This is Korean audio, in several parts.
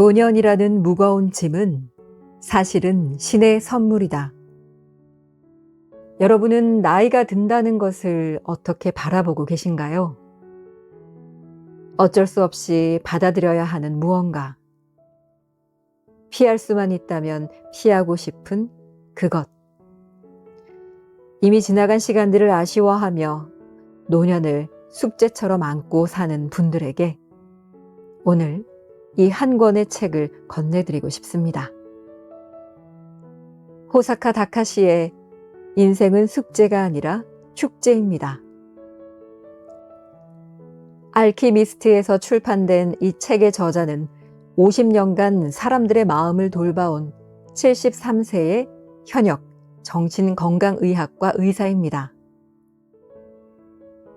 노년이라는 무거운 짐은 사실은 신의 선물이다. 여러분은 나이가 든다는 것을 어떻게 바라보고 계신가요? 어쩔 수 없이 받아들여야 하는 무언가. 피할 수만 있다면 피하고 싶은 그것. 이미 지나간 시간들을 아쉬워하며 노년을 숙제처럼 안고 사는 분들에게 오늘 이 한 권의 책을 건네드리고 싶습니다. 호사카 다카시의 인생은 숙제가 아니라 축제입니다. 알키미스트에서 출판된 이 책의 저자는 50년간 사람들의 마음을 돌봐온 73세의 현역 정신건강의학과 의사입니다.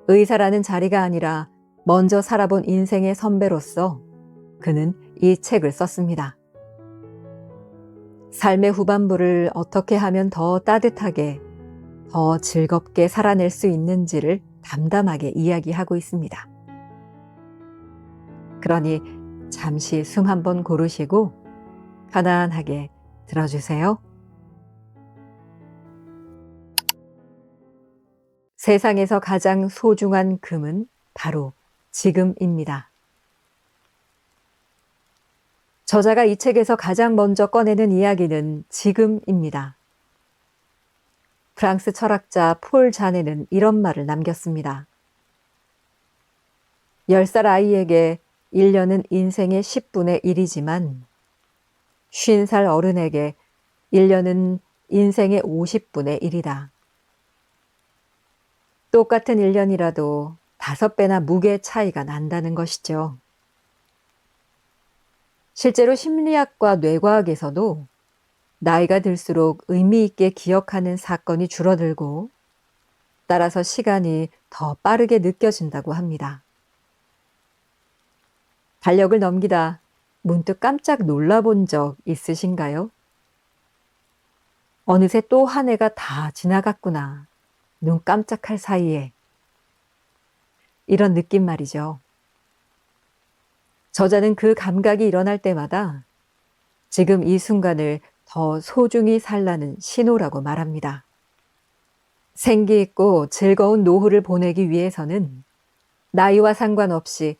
의사라는 자리가 아니라 먼저 살아본 인생의 선배로서 그는 이 책을 썼습니다. 삶의 후반부를 어떻게 하면 더 따뜻하게, 더 즐겁게 살아낼 수 있는지를 담담하게 이야기하고 있습니다. 그러니 잠시 숨 한번 고르시고 편안하게 들어주세요. 세상에서 가장 소중한 금은 바로 지금입니다. 저자가 이 책에서 가장 먼저 꺼내는 이야기는 지금입니다. 프랑스 철학자 폴 자네는 이런 말을 남겼습니다. 10살 아이에게 1년은 인생의 10분의 1이지만 50살 어른에게 1년은 인생의 50분의 1이다. 똑같은 1년이라도 5배나 무게 차이가 난다는 것이죠. 실제로 심리학과 뇌과학에서도 나이가 들수록 의미 있게 기억하는 사건이 줄어들고 따라서 시간이 더 빠르게 느껴진다고 합니다. 달력을 넘기다 문득 깜짝 놀라본 적 있으신가요? 어느새 또 한 해가 다 지나갔구나. 눈 깜짝할 사이에. 이런 느낌 말이죠. 저자는 그 감각이 일어날 때마다 지금 이 순간을 더 소중히 살라는 신호라고 말합니다. 생기 있고 즐거운 노후를 보내기 위해서는 나이와 상관없이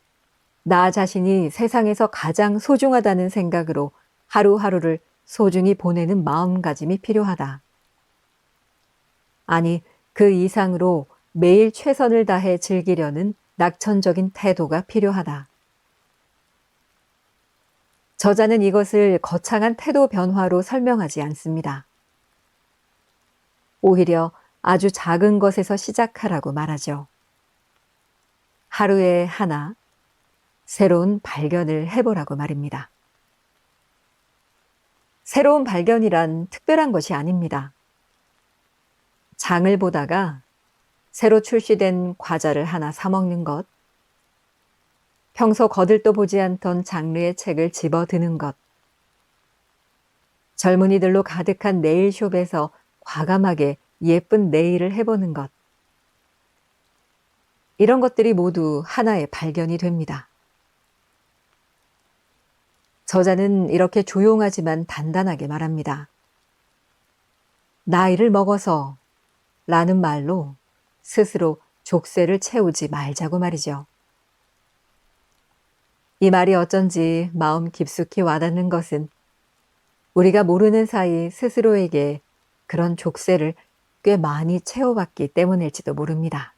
나 자신이 세상에서 가장 소중하다는 생각으로 하루하루를 소중히 보내는 마음가짐이 필요하다. 아니, 그 이상으로 매일 최선을 다해 즐기려는 낙천적인 태도가 필요하다. 저자는 이것을 거창한 태도 변화로 설명하지 않습니다. 오히려 아주 작은 것에서 시작하라고 말하죠. 하루에 하나 새로운 발견을 해보라고 말입니다. 새로운 발견이란 특별한 것이 아닙니다. 장을 보다가 새로 출시된 과자를 하나 사 먹는 것, 평소 거들떠 보지 않던 장르의 책을 집어드는 것, 젊은이들로 가득한 네일숍에서 과감하게 예쁜 네일을 해보는 것, 이런 것들이 모두 하나의 발견이 됩니다. 저자는 이렇게 조용하지만 단단하게 말합니다. 나이를 먹어서 라는 말로 스스로 족쇄를 채우지 말자고 말이죠. 이 말이 어쩐지 마음 깊숙이 와닿는 것은 우리가 모르는 사이 스스로에게 그런 족쇄를 꽤 많이 채워봤기 때문일지도 모릅니다.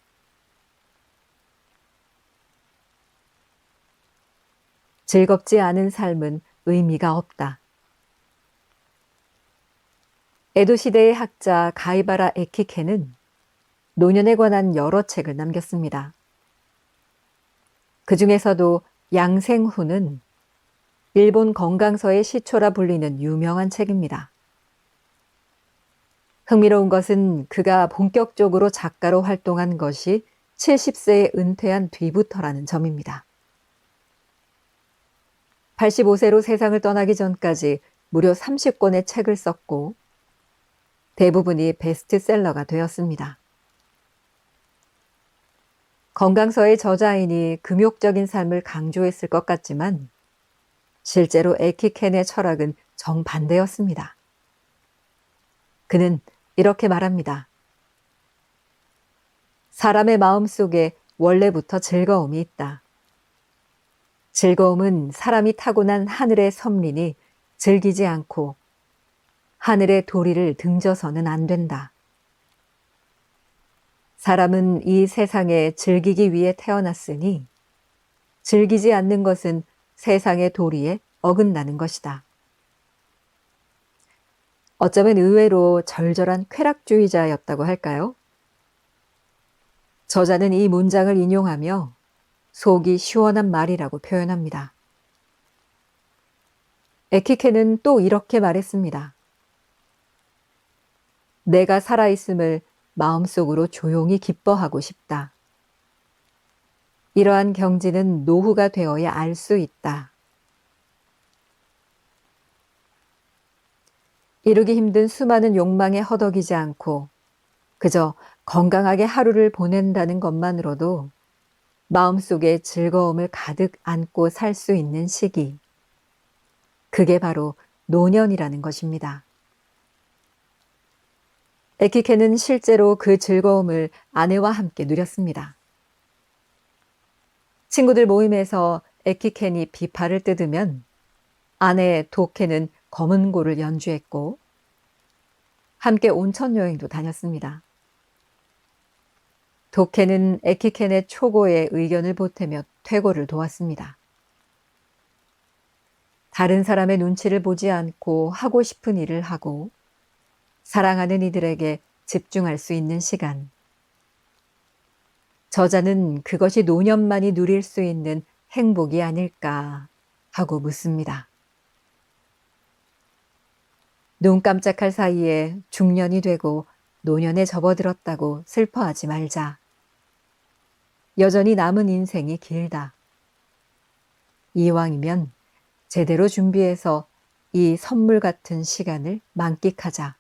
즐겁지 않은 삶은 의미가 없다. 에도 시대의 학자 가이바라 에키케는 노년에 관한 여러 책을 남겼습니다. 그 중에서도 양생후는 일본 건강서의 시초라 불리는 유명한 책입니다. 흥미로운 것은 그가 본격적으로 작가로 활동한 것이 70세에 은퇴한 뒤부터라는 점입니다. 85세로 세상을 떠나기 전까지 무려 30권의 책을 썼고 대부분이 베스트셀러가 되었습니다. 건강서의 저자이니 금욕적인 삶을 강조했을 것 같지만 실제로 에키켄의 철학은 정반대였습니다. 그는 이렇게 말합니다. 사람의 마음 속에 원래부터 즐거움이 있다. 즐거움은 사람이 타고난 하늘의 섭린이 즐기지 않고 하늘의 도리를 등져서는 안 된다. 사람은 이 세상에 즐기기 위해 태어났으니 즐기지 않는 것은 세상의 도리에 어긋나는 것이다. 어쩌면 의외로 절절한 쾌락주의자였다고 할까요? 저자는 이 문장을 인용하며 속이 시원한 말이라고 표현합니다. 에키케는 또 이렇게 말했습니다. 내가 살아있음을 마음속으로 조용히 기뻐하고 싶다. 이러한 경지는 노후가 되어야 알 수 있다. 이루기 힘든 수많은 욕망에 허덕이지 않고 그저 건강하게 하루를 보낸다는 것만으로도 마음속에 즐거움을 가득 안고 살 수 있는 시기. 그게 바로 노년이라는 것입니다. 에키케는 실제로 그 즐거움을 아내와 함께 누렸습니다. 친구들 모임에서 에키켄이 비파를 뜯으면 아내 도케는 검은고를 연주했고 함께 온천 여행도 다녔습니다. 도케는 에키켄의 초고에 의견을 보태며 퇴고를 도왔습니다. 다른 사람의 눈치를 보지 않고 하고 싶은 일을 하고 사랑하는 이들에게 집중할 수 있는 시간. 저자는 그것이 노년만이 누릴 수 있는 행복이 아닐까 하고 묻습니다. 눈 깜짝할 사이에 중년이 되고 노년에 접어들었다고 슬퍼하지 말자. 여전히 남은 인생이 길다. 이왕이면 제대로 준비해서 이 선물 같은 시간을 만끽하자.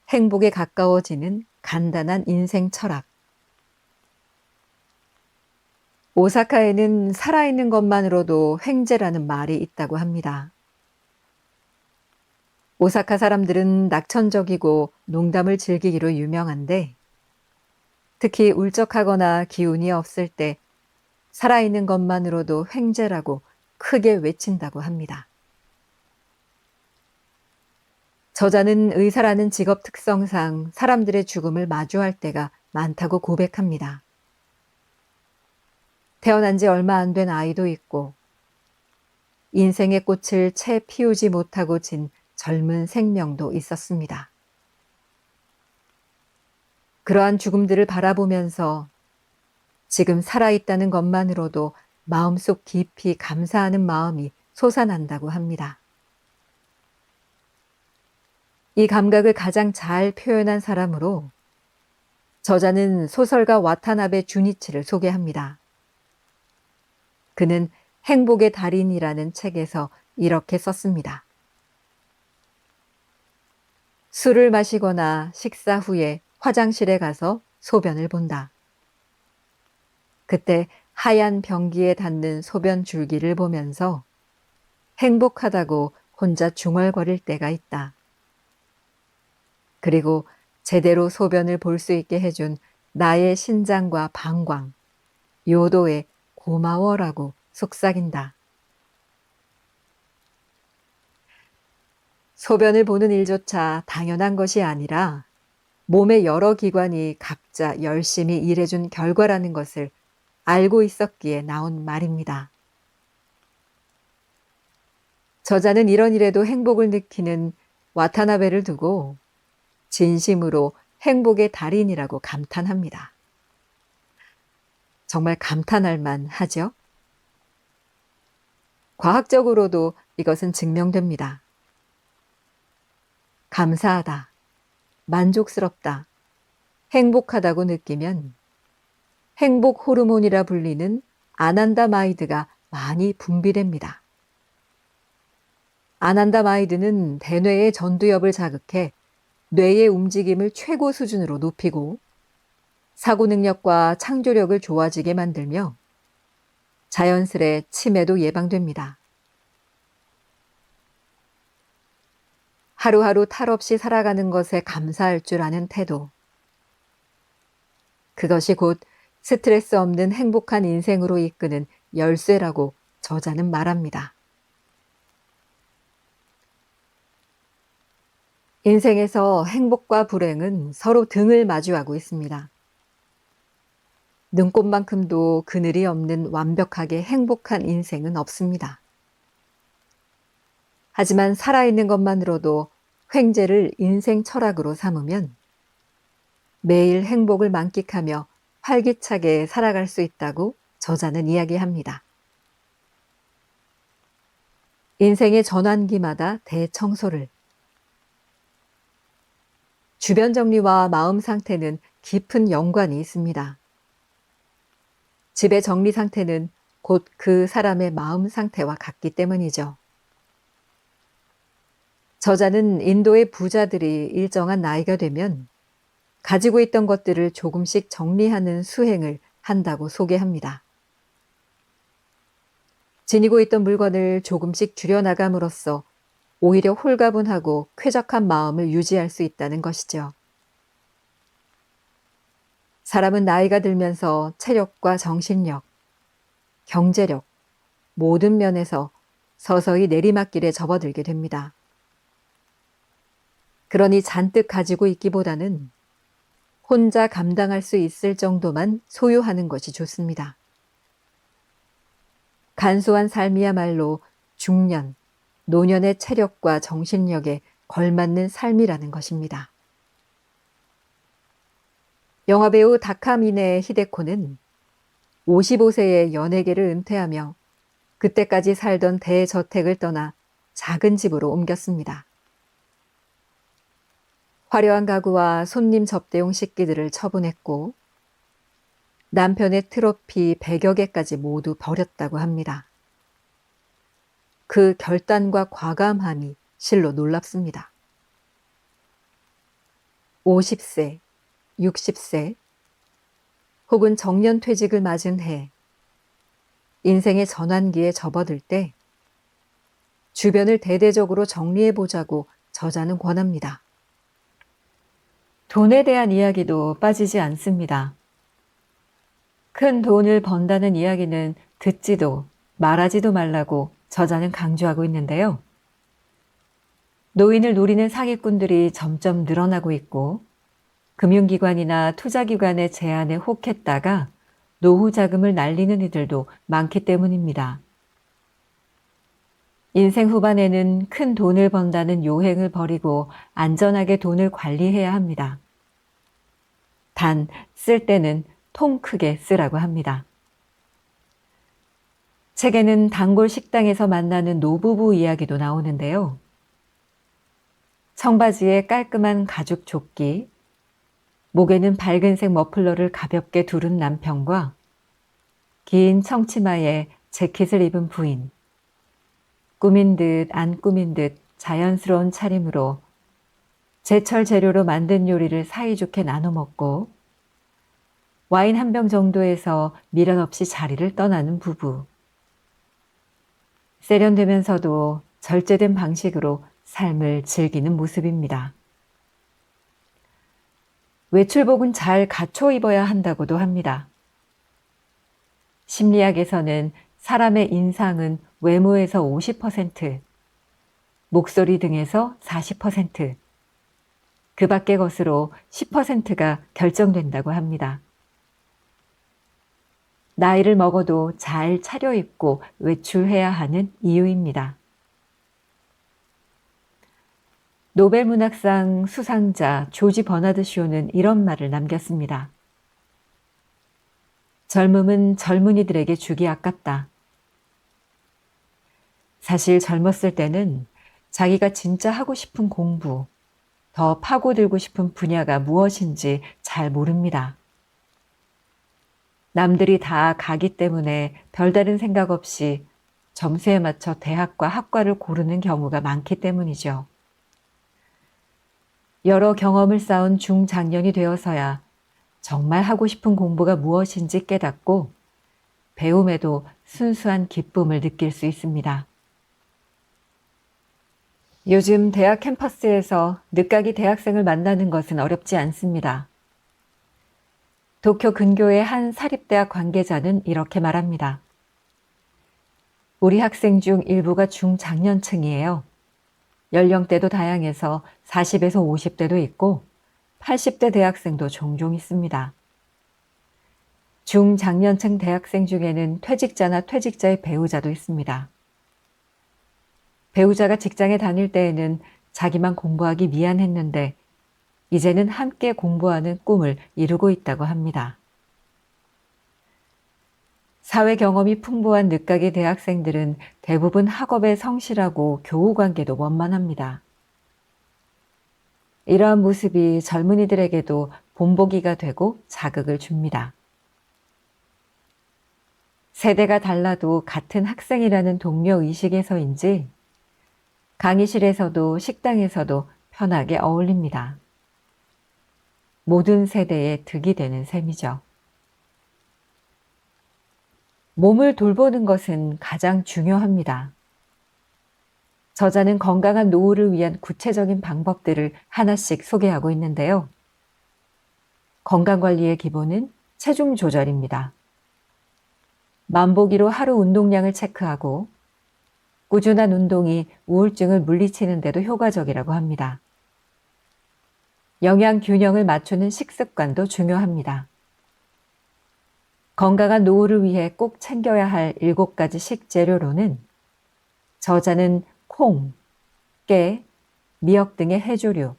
행복에 가까워지는 간단한 인생 철학. 오사카에는 살아있는 것만으로도 횡재라는 말이 있다고 합니다. 오사카 사람들은 낙천적이고 농담을 즐기기로 유명한데 특히 울적하거나 기운이 없을 때 살아있는 것만으로도 횡재라고 크게 외친다고 합니다. 저자는 의사라는 직업 특성상 사람들의 죽음을 마주할 때가 많다고 고백합니다. 태어난 지 얼마 안 된 아이도 있고 인생의 꽃을 채 피우지 못하고 진 젊은 생명도 있었습니다. 그러한 죽음들을 바라보면서 지금 살아있다는 것만으로도 마음속 깊이 감사하는 마음이 솟아난다고 합니다. 이 감각을 가장 잘 표현한 사람으로 저자는 소설가 와타나베 주니치를 소개합니다. 그는 행복의 달인이라는 책에서 이렇게 썼습니다. 술을 마시거나 식사 후에 화장실에 가서 소변을 본다. 그때 하얀 변기에 닿는 소변 줄기를 보면서 행복하다고 혼자 중얼거릴 때가 있다. 그리고 제대로 소변을 볼 수 있게 해준 나의 신장과 방광, 요도에 고마워라고 속삭인다. 소변을 보는 일조차 당연한 것이 아니라 몸의 여러 기관이 각자 열심히 일해준 결과라는 것을 알고 있었기에 나온 말입니다. 저자는 이런 일에도 행복을 느끼는 와타나베를 두고 진심으로 행복의 달인이라고 감탄합니다. 정말 감탄할 만하죠? 과학적으로도 이것은 증명됩니다. 감사하다, 만족스럽다, 행복하다고 느끼면 행복 호르몬이라 불리는 아난다마이드가 많이 분비됩니다. 아난다마이드는 대뇌의 전두엽을 자극해 뇌의 움직임을 최고 수준으로 높이고 사고 능력과 창조력을 좋아지게 만들며 자연스레 치매도 예방됩니다. 하루하루 탈 없이 살아가는 것에 감사할 줄 아는 태도. 그것이 곧 스트레스 없는 행복한 인생으로 이끄는 열쇠라고 저자는 말합니다. 인생에서 행복과 불행은 서로 등을 마주하고 있습니다. 눈꽃만큼도 그늘이 없는 완벽하게 행복한 인생은 없습니다. 하지만 살아있는 것만으로도 횡재를 인생 철학으로 삼으면 매일 행복을 만끽하며 활기차게 살아갈 수 있다고 저자는 이야기합니다. 인생의 전환기마다 대청소를. 주변 정리와 마음 상태는 깊은 연관이 있습니다. 집의 정리 상태는 곧 그 사람의 마음 상태와 같기 때문이죠. 저자는 인도의 부자들이 일정한 나이가 되면 가지고 있던 것들을 조금씩 정리하는 수행을 한다고 소개합니다. 지니고 있던 물건을 조금씩 줄여나감으로써 오히려 홀가분하고 쾌적한 마음을 유지할 수 있다는 것이죠. 사람은 나이가 들면서 체력과 정신력, 경제력, 모든 면에서 서서히 내리막길에 접어들게 됩니다. 그러니 잔뜩 가지고 있기보다는 혼자 감당할 수 있을 정도만 소유하는 것이 좋습니다. 간소한 삶이야말로 중년, 노년의 체력과 정신력에 걸맞는 삶이라는 것입니다. 영화배우 다카미네 히데코는 55세에 연예계를 은퇴하며 그때까지 살던 대저택을 떠나 작은 집으로 옮겼습니다. 화려한 가구와 손님 접대용 식기들을 처분했고 남편의 트로피 100여 개까지 모두 버렸다고 합니다. 그 결단과 과감함이 실로 놀랍습니다. 50세, 60세, 혹은 정년퇴직을 맞은 해, 인생의 전환기에 접어들 때 주변을 대대적으로 정리해보자고 저자는 권합니다. 돈에 대한 이야기도 빠지지 않습니다. 큰 돈을 번다는 이야기는 듣지도 말하지도 말라고 저자는 강조하고 있는데요. 노인을 노리는 사기꾼들이 점점 늘어나고 있고 금융기관이나 투자기관의 제안에 혹했다가 노후 자금을 날리는 이들도 많기 때문입니다. 인생 후반에는 큰 돈을 번다는 요행을 버리고 안전하게 돈을 관리해야 합니다. 단, 쓸 때는 통 크게 쓰라고 합니다. 책에는 단골 식당에서 만나는 노부부 이야기도 나오는데요. 청바지에 깔끔한 가죽 조끼, 목에는 밝은색 머플러를 가볍게 두른 남편과 긴 청치마에 재킷을 입은 부인, 꾸민 듯 안 꾸민 듯 자연스러운 차림으로 제철 재료로 만든 요리를 사이좋게 나눠 먹고 와인 한 병 정도에서 미련 없이 자리를 떠나는 부부. 세련되면서도 절제된 방식으로 삶을 즐기는 모습입니다. 외출복은 잘 갖춰 입어야 한다고도 합니다. 심리학에서는 사람의 인상은 외모에서 50%, 목소리 등에서 40%, 그 밖의 것으로 10%가 결정된다고 합니다. 나이를 먹어도 잘 차려입고 외출해야 하는 이유입니다. 노벨문학상 수상자 조지 버나드 쇼는 이런 말을 남겼습니다. 젊음은 젊은이들에게 주기 아깝다. 사실 젊었을 때는 자기가 진짜 하고 싶은 공부, 더 파고들고 싶은 분야가 무엇인지 잘 모릅니다. 남들이 다 가기 때문에 별다른 생각 없이 점수에 맞춰 대학과 학과를 고르는 경우가 많기 때문이죠. 여러 경험을 쌓은 중장년이 되어서야 정말 하고 싶은 공부가 무엇인지 깨닫고 배움에도 순수한 기쁨을 느낄 수 있습니다. 요즘 대학 캠퍼스에서 늦가기 대학생을 만나는 것은 어렵지 않습니다. 도쿄 근교의 한 사립대학 관계자는 이렇게 말합니다. 우리 학생 중 일부가 중장년층이에요. 연령대도 다양해서 40에서 50대도 있고 80대 대학생도 종종 있습니다. 중장년층 대학생 중에는 퇴직자나 퇴직자의 배우자도 있습니다. 배우자가 직장에 다닐 때에는 자기만 공부하기 미안했는데 이제는 함께 공부하는 꿈을 이루고 있다고 합니다. 사회 경험이 풍부한 늦가기 대학생들은 대부분 학업에 성실하고 교우 관계도 원만합니다. 이러한 모습이 젊은이들에게도 본보기가 되고 자극을 줍니다. 세대가 달라도 같은 학생이라는 동료 의식에서인지 강의실에서도 식당에서도 편하게 어울립니다. 모든 세대의 득이 되는 셈이죠. 몸을 돌보는 것은 가장 중요합니다. 저자는 건강한 노후를 위한 구체적인 방법들을 하나씩 소개하고 있는데요. 건강관리의 기본은 체중 조절입니다. 만보기로 하루 운동량을 체크하고 꾸준한 운동이 우울증을 물리치는 데도 효과적이라고 합니다. 영양 균형을 맞추는 식습관도 중요합니다. 건강한 노후를 위해 꼭 챙겨야 할 7가지 식재료로는 저자는 콩, 깨, 미역 등의 해조류,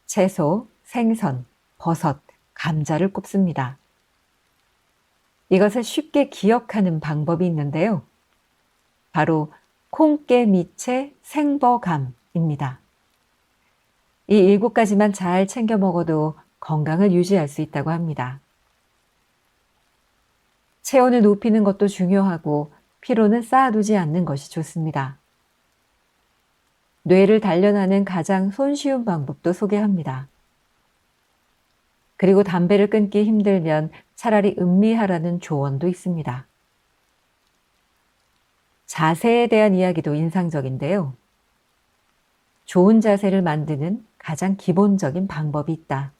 채소, 생선, 버섯, 감자를 꼽습니다. 이것을 쉽게 기억하는 방법이 있는데요. 바로 콩, 깨, 미채, 생버감입니다. 이 7가지만 잘 챙겨 먹어도 건강을 유지할 수 있다고 합니다. 체온을 높이는 것도 중요하고 피로는 쌓아두지 않는 것이 좋습니다. 뇌를 단련하는 가장 손쉬운 방법도 소개합니다. 그리고 담배를 끊기 힘들면 차라리 음미하라는 조언도 있습니다. 자세에 대한 이야기도 인상적인데요. 좋은 자세를 만드는 가장 기본적인 방법이 있다.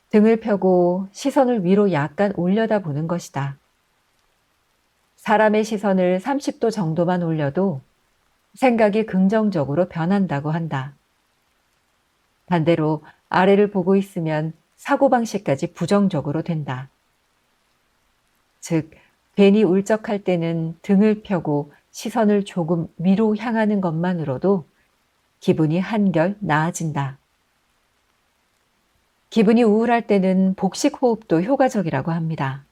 등을 펴고 시선을 위로 약간 올려다 보는 것이다. 사람의 시선을 30도 정도만 올려도 생각이 긍정적으로 변한다고 한다. 반대로 아래를 보고 있으면 사고방식까지 부정적으로 된다. 즉, 괜히 울적할 때는 등을 펴고 시선을 조금 위로 향하는 것만으로도 기분이 한결 나아진다. 기분이 우울할 때는 복식 호흡도 효과적이라고 합니다.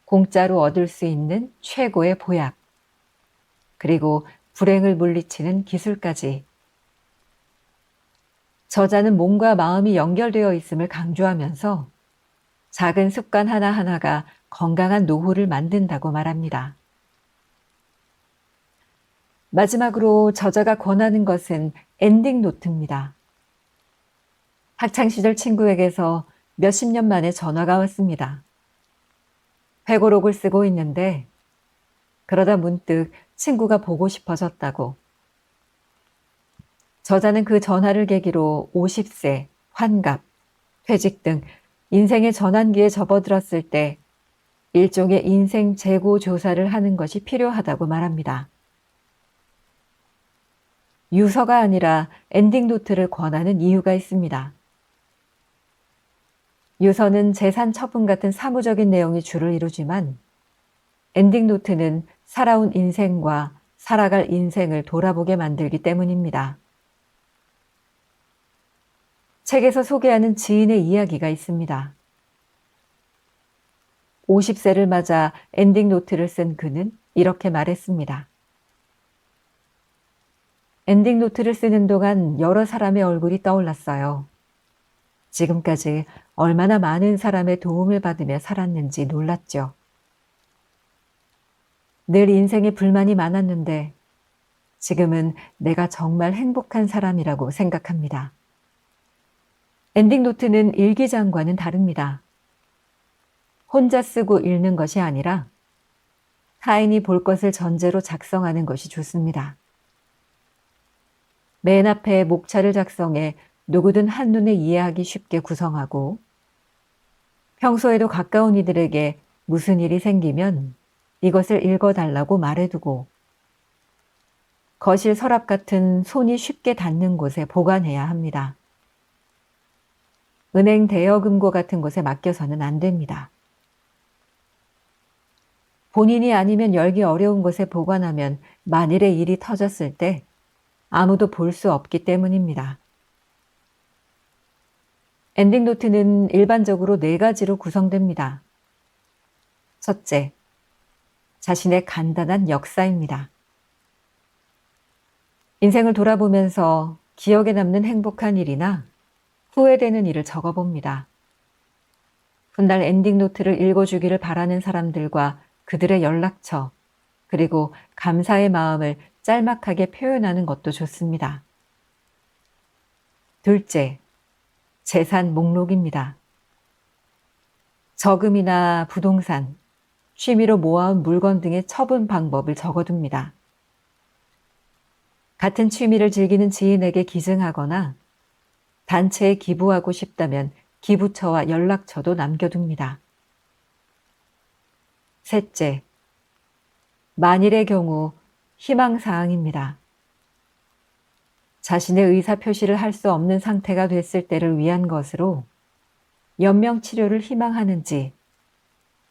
공짜로 얻을 수 있는 최고의 보약, 그리고 불행을 물리치는 기술까지. 저자는 몸과 마음이 연결되어 있음을 강조하면서 작은 습관 하나하나가 건강한 노후를 만든다고 말합니다. 마지막으로 저자가 권하는 것은 엔딩 노트입니다. 학창시절 친구에게서 몇십 년 만에 전화가 왔습니다. 회고록을 쓰고 있는데 그러다 문득 친구가 보고 싶어졌다고. 저자는 그 전화를 계기로 50세, 환갑, 퇴직 등 인생의 전환기에 접어들었을 때 일종의 인생 재고 조사를 하는 것이 필요하다고 말합니다. 유서가 아니라 엔딩 노트를 권하는 이유가 있습니다. 유서는 재산 처분 같은 사무적인 내용이 주를 이루지만 엔딩 노트는 살아온 인생과 살아갈 인생을 돌아보게 만들기 때문입니다. 책에서 소개하는 지인의 이야기가 있습니다. 50세를 맞아 엔딩 노트를 쓴 그는 이렇게 말했습니다. 엔딩 노트를 쓰는 동안 여러 사람의 얼굴이 떠올랐어요. 지금까지 얼마나 많은 사람의 도움을 받으며 살았는지 놀랐죠. 늘 인생에 불만이 많았는데 지금은 내가 정말 행복한 사람이라고 생각합니다. 엔딩 노트는 일기장과는 다릅니다. 혼자 쓰고 읽는 것이 아니라 타인이 볼 것을 전제로 작성하는 것이 좋습니다. 맨 앞에 목차를 작성해 누구든 한눈에 이해하기 쉽게 구성하고 평소에도 가까운 이들에게 무슨 일이 생기면 이것을 읽어달라고 말해두고 거실 서랍 같은 손이 쉽게 닿는 곳에 보관해야 합니다. 은행 대여금고 같은 곳에 맡겨서는 안 됩니다. 본인이 아니면 열기 어려운 곳에 보관하면 만일의 일이 터졌을 때 아무도 볼 수 없기 때문입니다. 엔딩 노트는 일반적으로 4가지로 구성됩니다. 첫째, 자신의 간단한 역사입니다. 인생을 돌아보면서 기억에 남는 행복한 일이나 후회되는 일을 적어봅니다. 훗날 엔딩 노트를 읽어주기를 바라는 사람들과 그들의 연락처, 그리고 감사의 마음을 짤막하게 표현하는 것도 좋습니다. 둘째, 재산 목록입니다. 저금이나 부동산, 취미로 모아온 물건 등의 처분 방법을 적어둡니다. 같은 취미를 즐기는 지인에게 기증하거나 단체에 기부하고 싶다면 기부처와 연락처도 남겨둡니다. 셋째, 만일의 경우 희망사항입니다. 자신의 의사표시를 할 수 없는 상태가 됐을 때를 위한 것으로 연명치료를 희망하는지,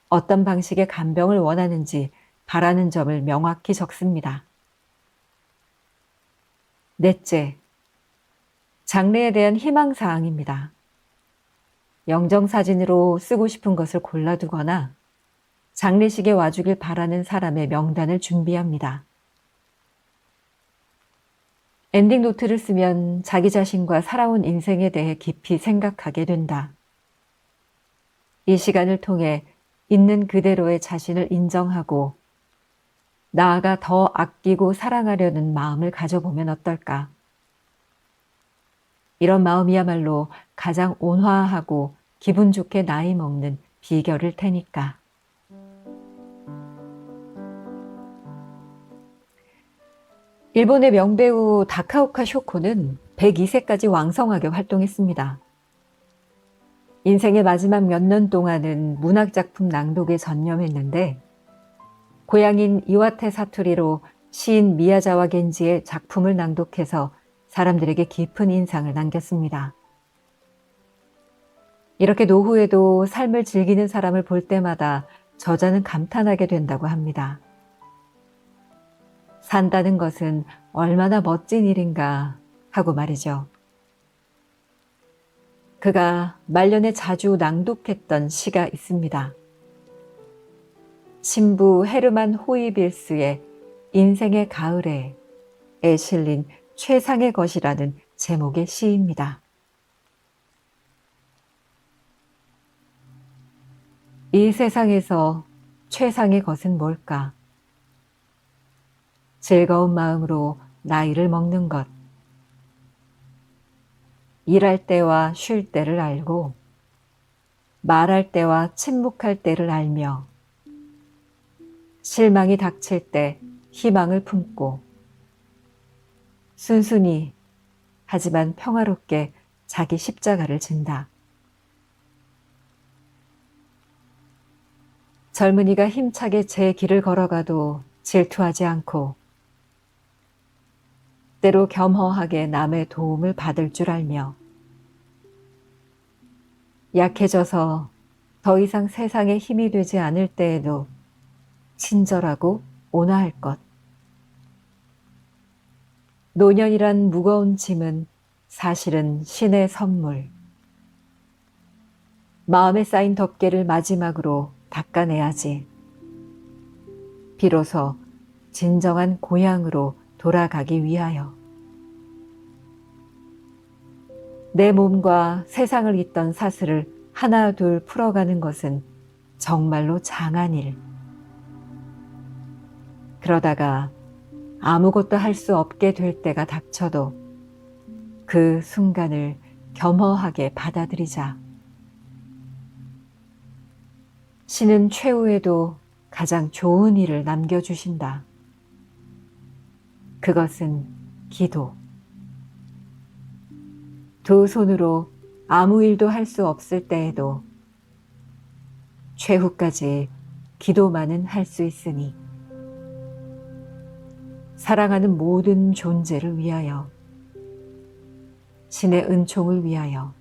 어떤 방식의 간병을 원하는지 바라는 점을 명확히 적습니다. 넷째, 장래에 대한 희망사항입니다. 영정사진으로 쓰고 싶은 것을 골라두거나 장례식에 와주길 바라는 사람의 명단을 준비합니다. 엔딩 노트를 쓰면 자기 자신과 살아온 인생에 대해 깊이 생각하게 된다. 이 시간을 통해 있는 그대로의 자신을 인정하고 나아가 더 아끼고 사랑하려는 마음을 가져보면 어떨까? 이런 마음이야말로 가장 온화하고 기분 좋게 나이 먹는 비결일 테니까. 일본의 명배우 다카오카 쇼코는 102세까지 왕성하게 활동했습니다. 인생의 마지막 몇 년 동안은 문학작품 낭독에 전념했는데 고향인 이와테 사투리로 시인 미야자와 겐지의 작품을 낭독해서 사람들에게 깊은 인상을 남겼습니다. 이렇게 노후에도 삶을 즐기는 사람을 볼 때마다 저자는 감탄하게 된다고 합니다. 산다는 것은 얼마나 멋진 일인가 하고 말이죠. 그가 말년에 자주 낭독했던 시가 있습니다. 신부 헤르만 호이빌스의 인생의 가을에에 실린 최상의 것이라는 제목의 시입니다. 이 세상에서 최상의 것은 뭘까? 즐거운 마음으로 나이를 먹는 것. 일할 때와 쉴 때를 알고 말할 때와 침묵할 때를 알며 실망이 닥칠 때 희망을 품고 순순히 하지만 평화롭게 자기 십자가를 진다. 젊은이가 힘차게 제 길을 걸어가도 질투하지 않고 때로 겸허하게 남의 도움을 받을 줄 알며 약해져서 더 이상 세상에 힘이 되지 않을 때에도 친절하고 온화할 것. 노년이란 무거운 짐은 사실은 신의 선물. 마음에 쌓인 덮개를 마지막으로 닦아내야지. 비로소 진정한 고향으로 돌아가기 위하여. 내 몸과 세상을 잇던 사슬을 하나 둘 풀어가는 것은 정말로 장한 일. 그러다가 아무것도 할 수 없게 될 때가 닥쳐도 그 순간을 겸허하게 받아들이자. 신은 최후에도 가장 좋은 일을 남겨주신다. 그것은 기도. 두 손으로 아무 일도 할 수 없을 때에도 최후까지 기도만은 할 수 있으니 사랑하는 모든 존재를 위하여, 신의 은총을 위하여,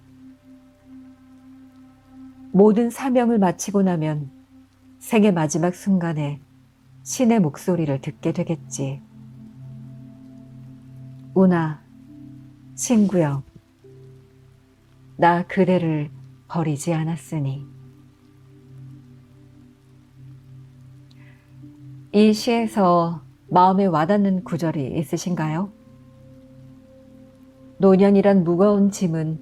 모든 사명을 마치고 나면 생의 마지막 순간에 신의 목소리를 듣게 되겠지. 우나, 친구여, 나 그대를 버리지 않았으니. 이 시에서 마음에 와닿는 구절이 있으신가요? 노년이란 무거운 짐은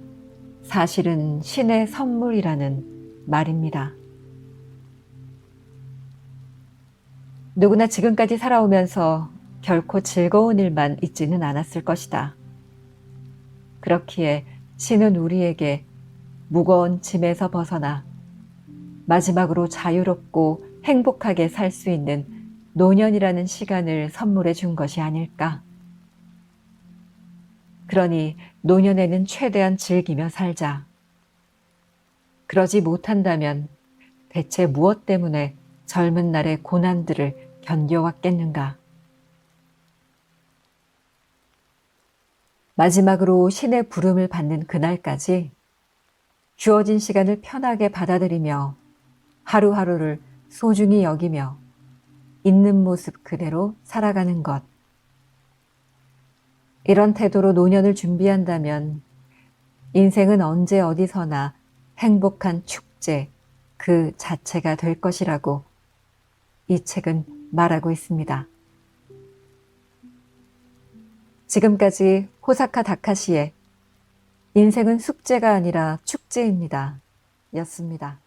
사실은 신의 선물이라는 말입니다. 누구나 지금까지 살아오면서 결코 즐거운 일만 있지는 않았을 것이다. 그렇기에 신은 우리에게 무거운 짐에서 벗어나 마지막으로 자유롭고 행복하게 살 수 있는 노년이라는 시간을 선물해 준 것이 아닐까. 그러니 노년에는 최대한 즐기며 살자. 그러지 못한다면 대체 무엇 때문에 젊은 날의 고난들을 견뎌왔겠는가. 마지막으로 신의 부름을 받는 그날까지 주어진 시간을 편하게 받아들이며 하루하루를 소중히 여기며 있는 모습 그대로 살아가는 것. 이런 태도로 노년을 준비한다면 인생은 언제 어디서나 행복한 축제 그 자체가 될 것이라고 이 책은 말하고 있습니다. 지금까지 호사카 다카시의 인생은 숙제가 아니라 축제입니다. 였습니다.